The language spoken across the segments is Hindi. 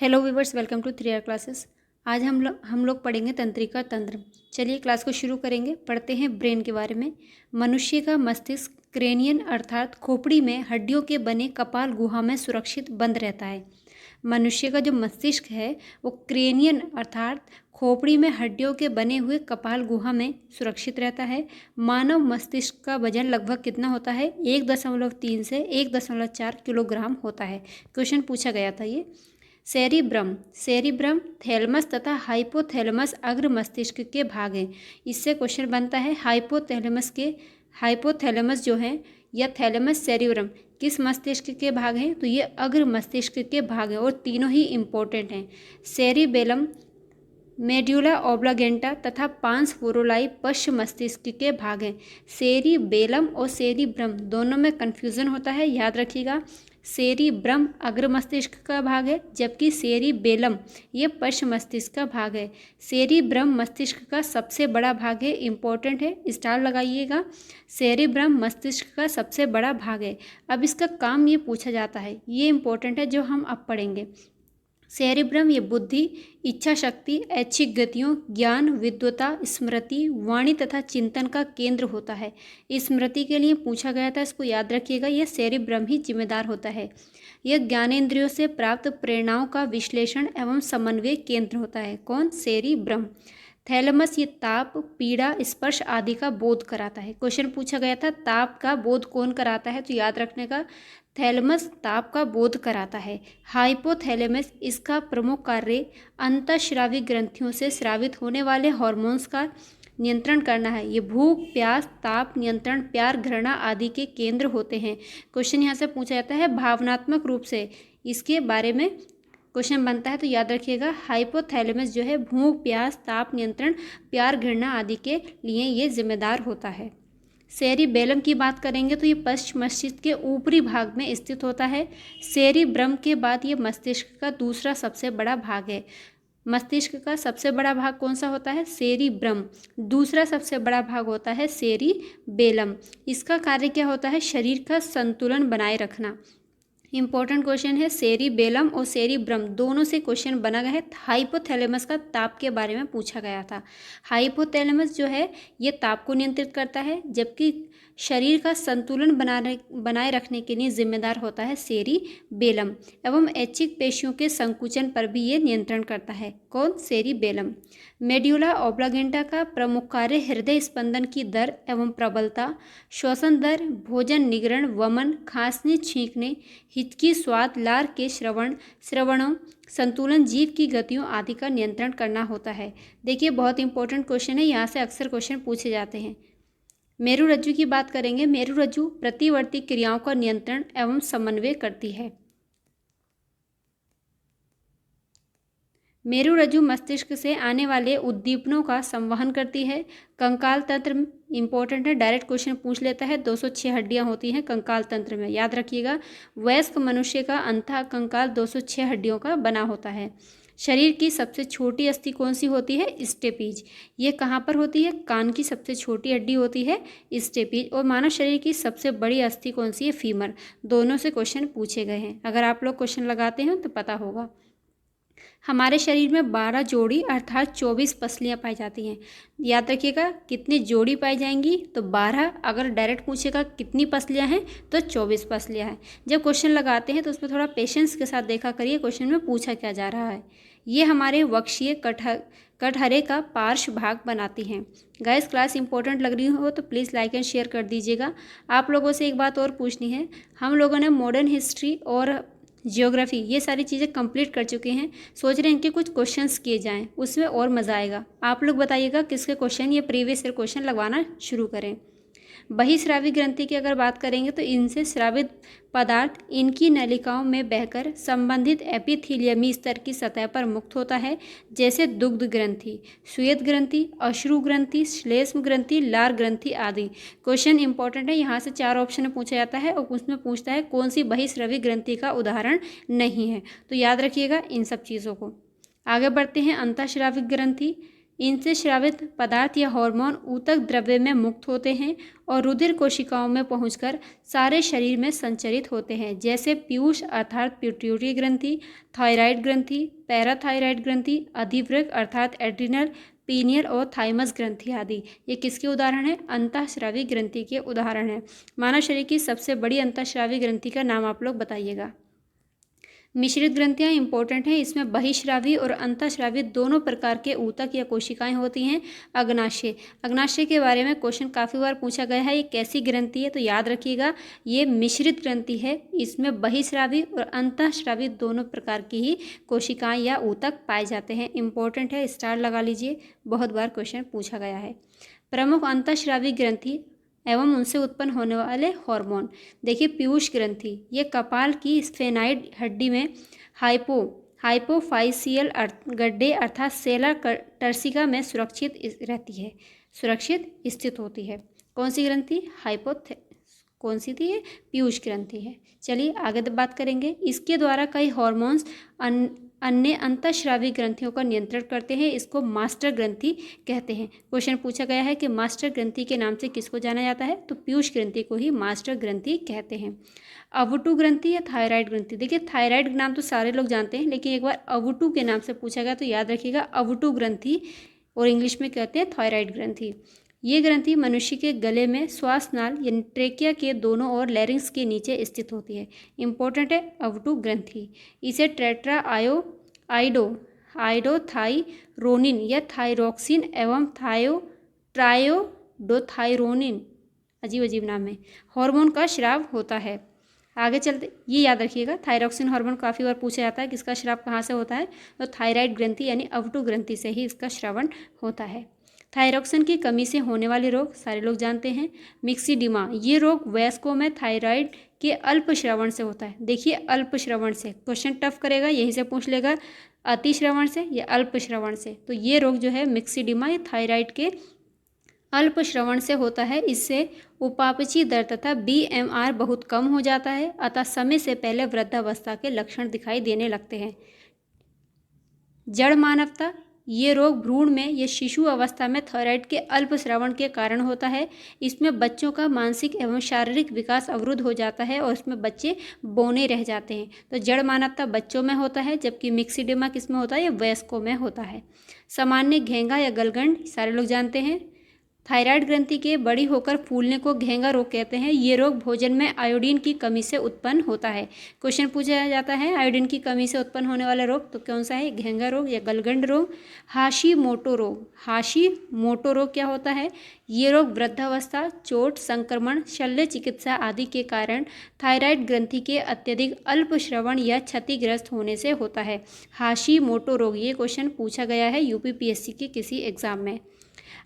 Hello viewers, welcome to 3R classes. आज हम लोग पढ़ेंगे तंत्रिका तंत्र। चलिए क्लास को शुरू करेंगे। पढ़ते हैं ब्रेन के बारे में। मनुष्य का मस्तिष्क क्रेनियन अर्थात खोपड़ी में हड्डियों के बने कपाल गुहा में सुरक्षित बंद रहता है। मनुष्य का जो मस्तिष्क है वो क्रेनियन अर्थात खोपड़ी में हड्डियों के बने हुए कपाल गुहा में सुरक्षित रहता है। मानव मस्तिष्क का वजन लगभग कितना होता है? 1.3 से 1.4 किलोग्राम होता है। क्वेश्चन पूछा गया था ये। सेरिब्रम थैलमस तथा हाइपोथैलेमस अग्र मस्तिष्क के भाग हैं। इससे क्वेश्चन बनता है हाइपोथैलेमस जो है या थैलेमस सेरिब्रम किस मस्तिष्क के भाग हैं? तो ये अग्र मस्तिष्क के भाग हैं और तीनों ही इम्पोर्टेंट हैं। सेरिबेलम, मेड्यूला ऑब्लागेंटा तथा पांस फोरोलाई पश्च मस्तिष्क के भाग हैं। सेरिबेलम और सेरिब्रम दोनों में कन्फ्यूज़न होता है, याद रखिएगा। सेरिब्रम अग्र मस्तिष्क का भाग है जबकि सेरिबेलम ये पश्च मस्तिष्क का भाग है। सेरिब्रम मस्तिष्क का सबसे बड़ा भाग है, इम्पोर्टेंट है, स्टार लगाइएगा। सेरिब्रम मस्तिष्क का सबसे बड़ा भाग है। अब इसका काम ये पूछा जाता है, ये इम्पोर्टेंट है जो हम अब पढ़ेंगे। सेरिब्रम ये बुद्धि, इच्छा शक्ति, ऐच्छिक गतियों, ज्ञान, विद्वता, स्मृति, वाणी तथा चिंतन का केंद्र होता है। स्मृति के लिए पूछा गया था, इसको याद रखिएगा। यह सेरिब्रम ही जिम्मेदार होता है। यह ज्ञानेंद्रियों से प्राप्त प्रेरणाओं का विश्लेषण एवं समन्वय केंद्र होता है। कौन? सेरिब्रम। थैलेमस ये ताप, पीड़ा, स्पर्श आदि का बोध कराता है। क्वेश्चन पूछा गया था ताप का बोध कौन कराता है? तो याद रखने का, थैलेमस ताप का बोध कराता है। हाइपोथैलेमस इसका प्रमुख कार्य अंतःस्रावी ग्रंथियों से स्रावित होने वाले हार्मोन्स का नियंत्रण करना है। ये भूख, प्यास, ताप नियंत्रण, प्यार, घृणा आदि के केंद्र होते हैं। क्वेश्चन यहाँ से पूछा जाता है भावनात्मक रूप से इसके बारे में क्वेश्चन बनता है, तो याद रखिएगा हाइपोथैलेमस जो है भूख, प्यास, ताप नियंत्रण, प्यार, घृणा आदि के लिए ये जिम्मेदार होता है। सेरिबेलम की बात करेंगे तो ये पश्च मस्तिष्क के ऊपरी भाग में स्थित होता है। सेरिब्रम के बाद ये मस्तिष्क का दूसरा सबसे बड़ा भाग है। मस्तिष्क का सबसे बड़ा भाग कौन सा होता है? सेरिब्रम। दूसरा सबसे बड़ा भाग होता है सेरिबेलम। इसका कार्य क्या होता है? शरीर का संतुलन बनाए रखना। इंपॉर्टेंट क्वेश्चन है। सेरिबेलम और सेरिब्रम दोनों से क्वेश्चन बना गया है। हाइपोथैलेमस का ताप के बारे में पूछा गया था। हाइपोथैलेमस जो है ये ताप को नियंत्रित करता है जबकि शरीर का संतुलन बनाए रखने के लिए जिम्मेदार होता है सेरिबेलम एवं ऐच्छिक पेशियों के संकुचन पर भी ये नियंत्रण करता है। कौन? सेरिबेलम। मेड्यूला ऑब्लागेंटा का प्रमुख कार्य हृदय स्पंदन की दर एवं प्रबलता, श्वसन दर, भोजन निगरण, वमन, खांसने, छींकने, हिचकी, स्वाद, लार के श्रवणों, संतुलन, जीव की गतियों आदि का नियंत्रण करना होता है। देखिए बहुत इंपॉर्टेंट क्वेश्चन है, यहाँ से अक्सर क्वेश्चन पूछे जाते हैं। मेरुरज्जु की बात करेंगे। मेरुरज्जु प्रतिवर्ती क्रियाओं का नियंत्रण एवं समन्वय करती है। मेरुरज्जु मस्तिष्क से आने वाले उद्दीपनों का संवहन करती है। कंकाल तंत्र इंपॉर्टेंट है, डायरेक्ट क्वेश्चन पूछ लेता है। 206 हड्डियां होती हैं कंकाल तंत्र में, याद रखिएगा। वयस्क मनुष्य का अंतः कंकाल 206 हड्डियों का बना होता है। शरीर की सबसे छोटी अस्थि कौन सी होती है? स्टेपीज। ये कहाँ पर होती है? कान की सबसे छोटी हड्डी होती है स्टेपीज। और मानव शरीर की सबसे बड़ी अस्थि कौन सी है? फीमर। दोनों से क्वेश्चन पूछे गए हैं, अगर आप लोग क्वेश्चन लगाते हैं तो पता होगा। हमारे शरीर में 12 जोड़ी अर्थात 24 पसलियाँ पाई जाती हैं। याद रखिएगा कितनी जोड़ी पाई जाएंगी? तो 12। अगर डायरेक्ट पूछेगा कितनी पसलियाँ हैं तो 24 पसलियाँ हैं। जब क्वेश्चन लगाते हैं तो उसमें थोड़ा पेशेंस के साथ देखा करिए क्वेश्चन में पूछा क्या जा रहा है। ये हमारे वक्षीय कटहरे का पार्श्व भाग बनाती हैं। गाइस क्लास इंपॉर्टेंट लग रही हो तो प्लीज़ लाइक एंड शेयर कर दीजिएगा। आप लोगों से एक बात और पूछनी है। हम लोगों ने मॉडर्न हिस्ट्री और जियोग्राफी ये सारी चीज़ें कंप्लीट कर चुके हैं। सोच रहे हैं इनके कुछ क्वेश्चंस किए जाएं, उसमें और मज़ा आएगा। आप लोग बताइएगा किसके क्वेश्चन ये प्रीवियस ईयर क्वेश्चन लगवाना शुरू करें। बहिस्रावी ग्रंथि की अगर बात करेंगे तो इनसे स्रावित पदार्थ इनकी नलिकाओं में बहकर संबंधित एपिथीलियमी स्तर की सतह पर मुक्त होता है, जैसे दुग्ध ग्रंथि, श्वेत ग्रंथि, अश्रु ग्रंथि, श्लेष्म ग्रंथि, लार ग्रंथि आदि। क्वेश्चन इंपॉर्टेंट है, यहाँ से 4 ऑप्शन में पूछा जाता है और उसमें पूछता है कौन सी बहिस्रावी ग्रंथि का उदाहरण नहीं है। तो याद रखिएगा इन सब चीज़ों को। आगे बढ़ते हैं। अंतःस्रावी ग्रंथि इनसे स्रावित पदार्थ या हार्मोन ऊतक द्रव्य में मुक्त होते हैं और रुधिर कोशिकाओं में पहुंचकर सारे शरीर में संचरित होते हैं, जैसे पीयूष अर्थात पिट्यूटरी ग्रंथि, थायराइड ग्रंथि, पैराथायराइड ग्रंथि, अधिवृक्क अर्थात एड्रिनल, पीनियल और थाइमस ग्रंथि आदि। ये किसके उदाहरण हैं? अंतःस्रावी ग्रंथि के उदाहरण हैं। मानव शरीर की सबसे बड़ी अंतःस्रावी ग्रंथि का नाम आप लोग बताइएगा। मिश्रित ग्रंथियां इंपॉर्टेंट हैं। इसमें बहिःस्रावी और अंतःस्रावी दोनों प्रकार के ऊतक या कोशिकाएं होती हैं। अग्नाशय, अग्नाशय के बारे में क्वेश्चन काफ़ी बार पूछा गया है। ये कैसी ग्रंथि है? तो याद रखिएगा, ये मिश्रित ग्रंथि है। इसमें बहिःस्रावी और अंतःस्रावी दोनों प्रकार की ही कोशिकाएं या ऊतक पाए जाते हैं। इंपॉर्टेंट है, स्टार लगा लीजिए, बहुत बार क्वेश्चन पूछा गया है। प्रमुख अंतःस्रावी ग्रंथि एवं उनसे उत्पन्न होने वाले हार्मोन। देखिए, पीयूष ग्रंथि ये कपाल की स्फेनाइड हड्डी में हाइपोफाइसियल गड्ढे अर्थात सेला टर्सिका में सुरक्षित रहती है, सुरक्षित स्थित होती है। कौन सी ग्रंथि? कौन सी थी ये? पीयूष ग्रंथि है। चलिए आगे बात करेंगे। इसके द्वारा कई हार्मोन्स अन्य अंतःस्रावी ग्रंथियों का नियंत्रण करते हैं। इसको मास्टर ग्रंथि कहते हैं। क्वेश्चन पूछा गया है कि मास्टर ग्रंथि के नाम से किसको जाना जाता है? तो पीयूष ग्रंथि को ही मास्टर ग्रंथि कहते हैं। अवुटु ग्रंथि या थायराइड ग्रंथि। देखिए, थायराइड नाम तो सारे लोग जानते हैं, लेकिन एक बार अवुटु के नाम से पूछा गया तो याद रखिएगा, अवुटु ग्रंथि, और इंग्लिश में कहते हैं थायराइड ग्रंथि। ये ग्रंथि मनुष्य के गले में श्वास नाल यानी ट्रेकिया के दोनों ओर लैरिंक्स के नीचे स्थित होती है। इंपॉर्टेंट है अवुटु ग्रंथि। इसे आयोडोथाइरोनिन या थायरोक्सिन एवं ट्रायोडोथाइरोनिन, अजीब अजीब नाम है, हार्मोन का स्राव होता है। आगे चलते, ये याद रखिएगा, थायरोक्सिन हार्मोन काफ़ी बार पूछा जाता है कि इसका स्राव कहाँ से होता है? तो थायराइड ग्रंथि यानी अवुटु ग्रंथि से ही इसका श्रवण होता है। थायरोक्सिन की कमी से होने वाले रोग सारे लोग जानते हैं। मिक्सिडिमा, ये रोग वयस्कों में थायराइड के अल्प श्रवण से होता है। देखिए, अल्प श्रवण से क्वेश्चन टफ करेगा, यहीं से पूछ लेगा, अति श्रवण से या अल्प श्रवण से। तो ये रोग जो है मिक्सिडिमा, ये थायराइड के अल्प श्रवण से होता है। इससे उपापचयी दर तथा BMR बहुत कम हो जाता है, अतः समय से पहले वृद्धावस्था के लक्षण दिखाई देने लगते हैं। जड़ मानवता, ये रोग भ्रूण में या शिशु अवस्था में थायराइड के अल्प श्रवण के कारण होता है। इसमें बच्चों का मानसिक एवं शारीरिक विकास अवरुद्ध हो जाता है और इसमें बच्चे बौने रह जाते हैं। तो जड़ मानवता बच्चों में होता है, जबकि मिक्सिडिमा किसमें होता है? ये वयस्कों में होता है। सामान्य घेंगा या गलगंड सारे लोग जानते हैं। थायराइड ग्रंथि के बड़ी होकर फूलने को घेंगा रोग कहते हैं। ये रोग भोजन में आयोडीन की कमी से उत्पन्न होता है। क्वेश्चन पूछा जाता है आयोडीन की कमी से उत्पन्न होने वाला रोग तो कौन सा है? घेंगा रोग या गलगंड रोग। हाशीमोटो रोग, हाशीमोटो रोग क्या होता है? ये रोग वृद्धावस्था, चोट, संक्रमण, शल्य चिकित्सा आदि के कारण थायराइड ग्रंथि के अत्यधिक अल्प श्रवण या क्षतिग्रस्त होने से होता है। हाशीमोटो रोग, ये क्वेश्चन पूछा गया है UPPSC के किसी एग्जाम में।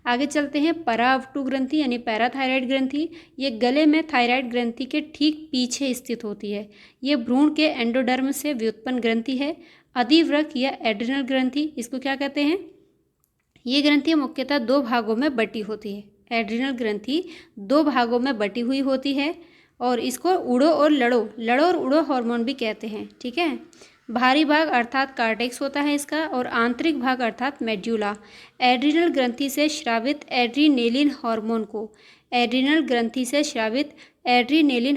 आगे चलते हैं। पराअवटु ग्रंथि यानी पैराथायराइड ग्रंथि, ये गले में थायराइड ग्रंथि के ठीक पीछे स्थित होती है। ये भ्रूण के एंडोडर्म से व्युत्पन्न ग्रंथि है। अधिवृक्क या एड्रिनल ग्रंथि, इसको क्या कहते हैं? ये ग्रंथि मुख्यतः दो भागों में बटी होती है। एड्रिनल ग्रंथि दो भागों में बटी हुई होती है और इसको उड़ो और लड़ो और उड़ो हार्मोन भी कहते हैं। ठीक है, बाहरी भाग अर्थात कार्टेक्स होता है इसका और आंतरिक भाग अर्थात मेड्यूला। एड्रिनल ग्रंथि से स्रावित एड्रीनेलिन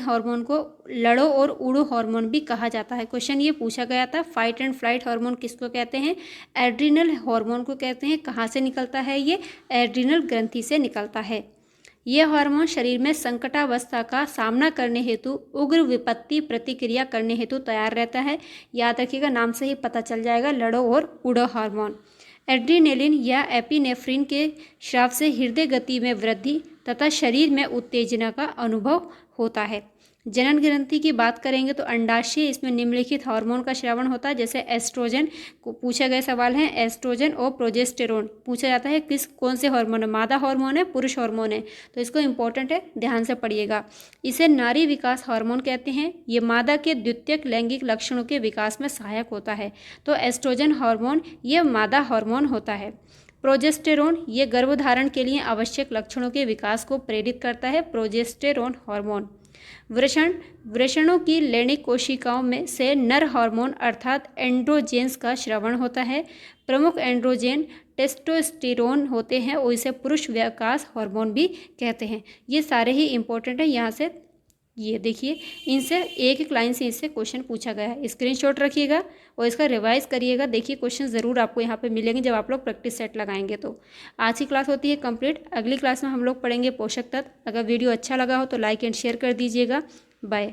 हार्मोन को लड़ो और उड़ो हार्मोन भी कहा जाता है। क्वेश्चन ये पूछा गया था, फाइट एंड फ्लाइट हार्मोन किसको कहते हैं? एड्रिनल हार्मोन को कहते हैं। कहाँ से निकलता है? ये एड्रिनल ग्रंथि से निकलता है। यह हार्मोन शरीर में संकटावस्था का सामना करने हेतु उग्र विपत्ति प्रतिक्रिया करने हेतु तैयार रहता है। याद रखिएगा, नाम से ही पता चल जाएगा, लड़ो और उड़ो हार्मोन। एड्रीनेलिन या एपिनेफ्रिन के स्राव से हृदय गति में वृद्धि तथा शरीर में उत्तेजना का अनुभव होता है। जनन ग्रंथि की बात करेंगे तो अंडाशय, इसमें निम्नलिखित हार्मोन का श्रवण होता है। जैसे एस्ट्रोजन को पूछा गया सवाल है, एस्ट्रोजन और प्रोजेस्टेरोन पूछा जाता है कौन से हार्मोन है? मादा हार्मोन है, पुरुष हार्मोन है? तो इसको इंपॉर्टेंट है, ध्यान से पढ़िएगा। इसे नारी विकास हार्मोन कहते हैं। ये मादा के द्वितीयक लैंगिक लक्षणों के विकास में सहायक होता है। तो एस्ट्रोजन हार्मोन ये मादा हार्मोन होता है। प्रोजेस्टेरोन ये गर्भधारण के लिए आवश्यक लक्षणों के विकास को प्रेरित करता है। प्रोजेस्टेरोन हार्मोन वृषणों की लैंगिक कोशिकाओं में से नर हार्मोन अर्थात एंड्रोजेंस का स्रावण होता है। प्रमुख एंड्रोजेन टेस्टोस्टेरोन होते हैं और इसे पुरुष विकास हार्मोन भी कहते हैं। ये सारे ही इंपॉर्टेंट हैं। यहाँ से ये देखिए, इनसे एक एक लाइन से इससे क्वेश्चन पूछा गया है। स्क्रीनशॉट रखिएगा और इसका रिवाइज करिएगा। देखिए क्वेश्चन ज़रूर आपको यहाँ पे मिलेंगे जब आप लोग प्रैक्टिस सेट लगाएंगे। तो आज की क्लास होती है कंप्लीट। अगली क्लास में हम लोग पढ़ेंगे पोषक तत्व। अगर वीडियो अच्छा लगा हो तो लाइक एंड शेयर कर दीजिएगा। बाय।